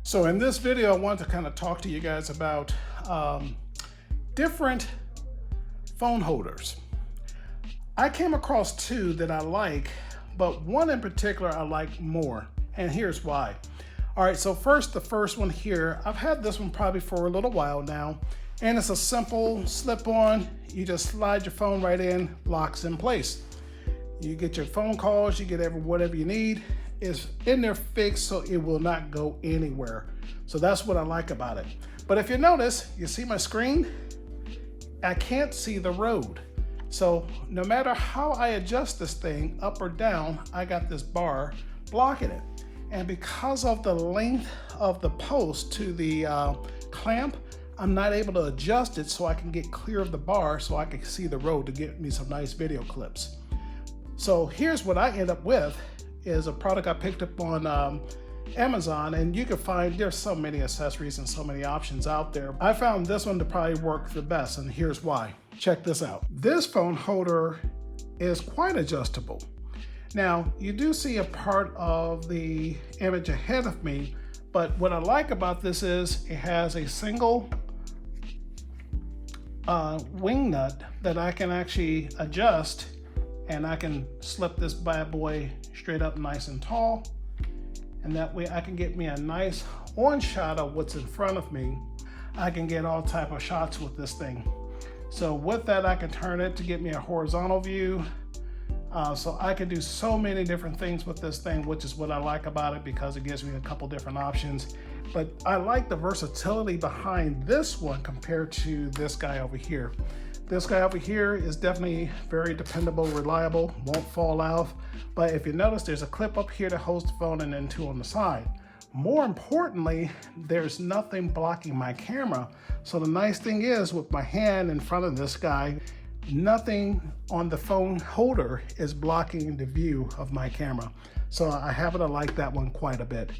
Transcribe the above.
So in this video, I want to kind of talk to you guys about different phone holders. I came across two that I like, but one in particular I like more, and here's why. All right, so the first one here, I've had this one probably for a little while now, and it's a simple slip-on. You just slide your phone right in, locks in place. You get your phone calls, you get whatever you need. It's in there fixed, so it will not go anywhere. So that's what I like about it. But if you notice, you see my screen? I can't see the road. So no matter how I adjust this thing up or down, I got this bar blocking it. And because of the length of the post to the clamp, I'm not able to adjust it so I can get clear of the bar so I can see the road to get me some nice video clips. So here's what I end up with is a product I picked up on Amazon, and you can find there's so many accessories and so many options out there. I found this one to probably work the best, and here's why. Check this out. This phone holder is quite adjustable. Now, you do see a part of the image ahead of me, but what I like about this is it has a single wing nut that I can actually adjust, and I can slip this bad boy straight up nice and tall, and that way I can get me a nice on shot of what's in front of me. I can get all type of shots with this thing. So with that, I can turn it to get me a horizontal view. So I can do so many different things with this thing, which is what I like about it because it gives me a couple different options. But I like the versatility behind this one compared to this guy over here. This guy over here is definitely very dependable, reliable, won't fall out. But if you notice, there's a clip up here that holds the phone and then two on the side. More importantly, there's nothing blocking my camera. So the nice thing is with my hand in front of this guy, nothing on the phone holder is blocking the view of my camera. So I happen to like that one quite a bit.